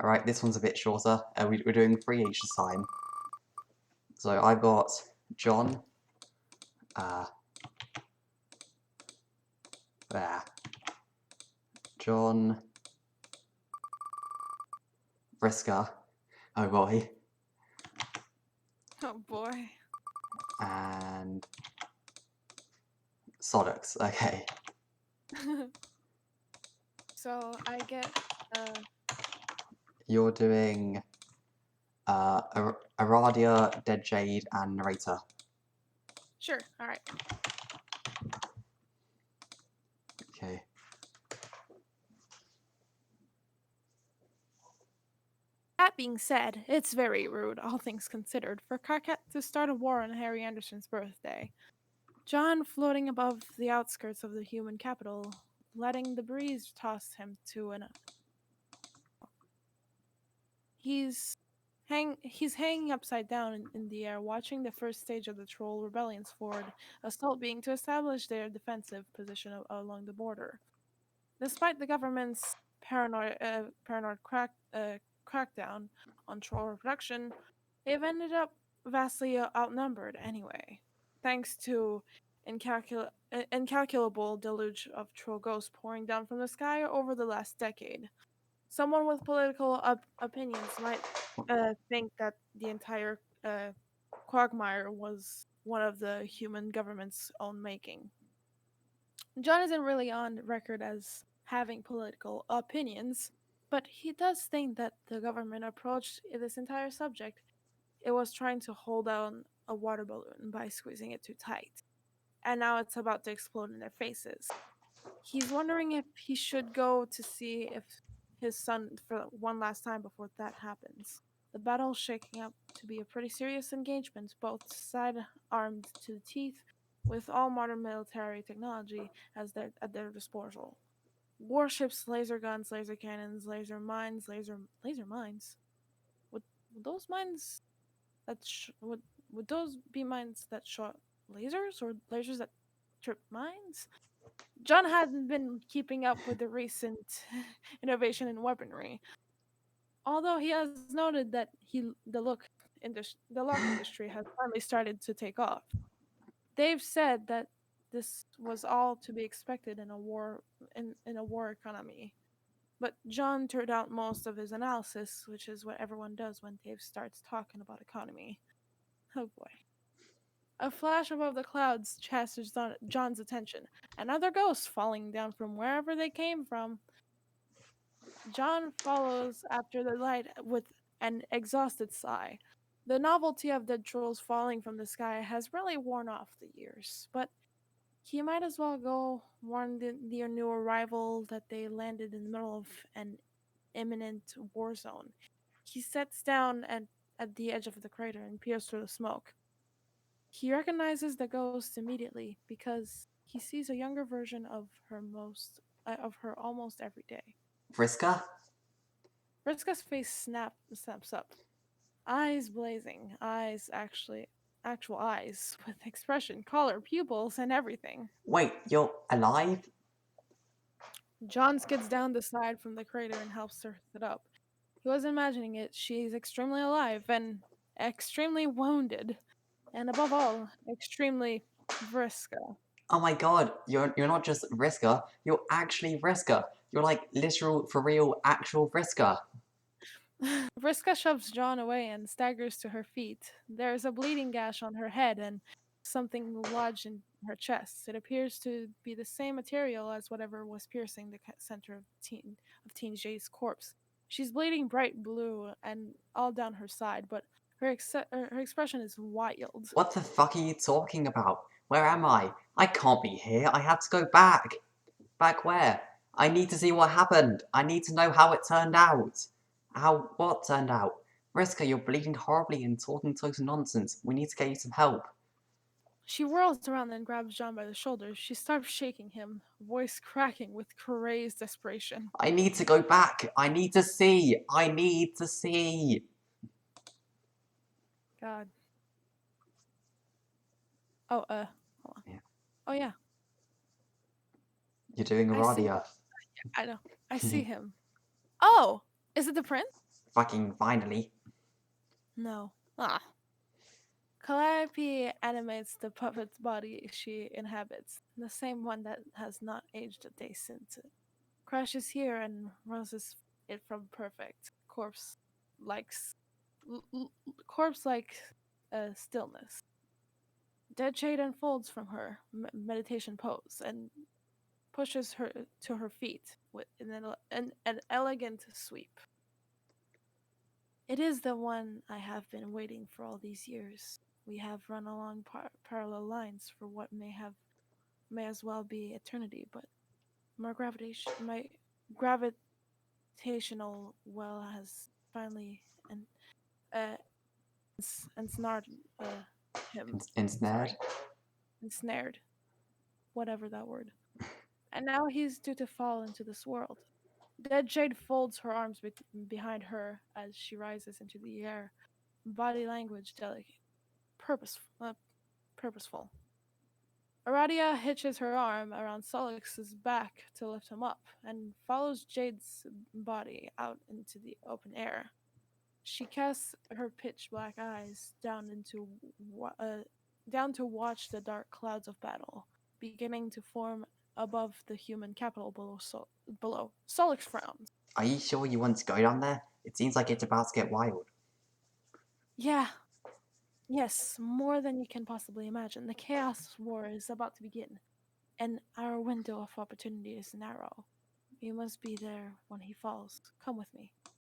Alright, this one's a bit shorter. We're doing 3 each this time. So I've got John. There. John. Vriska. Oh boy. Oh boy. And Soddux. Okay. So I get You're doing Aradia, Dead Jade, and Narrator. sure, alright. Okay. That being said, it's very rude, all things considered, for Karkat to start a war on Harry Anderson's birthday. John floating above the outskirts of the human capital, letting the breeze toss him to and he's hanging upside down in the air, watching the first stage of the Troll Rebellion's forward assault being to establish their defensive position along the border. Despite the government's paranoid crackdown on troll reproduction, they've ended up vastly outnumbered anyway, thanks to incalculable deluge of troll ghosts pouring down from the sky over the last decade. Someone with political opinions might think that the entire quagmire was one of the human government's own making. John isn't really on record as having political opinions, but he does think that the government approached this entire subject. It was trying to hold down a water balloon by squeezing it too tight, and now it's about to explode in their faces. He's wondering if he should go to see if his son for one last time before that happens. The battle's shaking up to be a pretty serious engagement, both sides armed to the teeth, with all modern military technology at their disposal. Warships, laser guns, laser cannons, laser mines. Would, would those mines would those be mines that shot lasers or lasers that trip mines? John hadn't been keeping up with the recent innovation in weaponry, although he has noted that the lock industry has finally started to take off. They've said that this was all to be expected in a war economy. But John turned out most of his analysis, which is what everyone does when Dave starts talking about economy. Oh boy. A flash above the clouds chases John's attention. Another ghost falling down from wherever they came from. John follows after the light with an exhausted sigh. The novelty of dead trolls falling from the sky has really worn off the years, but he might as well go warn the new arrival that they landed in the middle of an imminent war zone. He sits down at the edge of the crater and peers through the smoke. He recognizes the ghost immediately because he sees a younger version of her almost every day. Vriska? Vriska's face snaps up, eyes blazing, actual eyes with expression, color, pupils, and everything. Wait, you're alive? John skids down the side from the crater and helps her sit up. He was imagining it. She's extremely alive and extremely wounded, and above all, extremely Vriska. Oh my god, you're not just Vriska, you're actually Vriska. You're like literal, for real, actual Vriska. Vriska shoves John away and staggers to her feet. There is a bleeding gash on her head and something lodged in her chest. It appears to be the same material as whatever was piercing the center of Teen Jay's corpse. She's bleeding bright blue and all down her side, but her expression is wild. What the fuck are you talking about? Where am I? I can't be here. I have to go back. Back where? I need to see what happened. I need to know how it turned out. What turned out? Vriska, you're bleeding horribly and talking total nonsense. We need to get you some help. She whirls around and grabs John by the shoulders. She starts shaking him, voice cracking with crazed desperation. I need to go back. I need to see. I need to see. God. Oh, hold on. Yeah. Oh, yeah. You're doing I see. Aradia. I know. I see him. Oh, is it the prince? fucking finally. No. Ah. Calliope animates the puppet's body she inhabits, the same one that has not aged a day since it crashes here and roses it from perfect corpse-like stillness. Dead Shade unfolds from her meditation pose and pushes her to her feet with an elegant sweep. It is the one I have been waiting for all these years. We have run along parallel lines for what may as well be eternity, but my gravitational well has finally uh, ensnared him. Ensnared? Sorry, ensnared, whatever that word. And now he's due to fall into this world. Dead Jade folds her arms behind her as she rises into the air, body language delicate, purposeful. Aradia hitches her arm around Solix's back to lift him up and follows Jade's body out into the open air. She casts her pitch black eyes down to watch the dark clouds of battle beginning to form above the human capital below. Solix frowns. Are you sure you want to go down there? It seems like it's about to get wild. Yeah. Yes, more than you can possibly imagine. The Chaos War is about to begin, and our window of opportunity is narrow. You must be there when he falls. Come with me.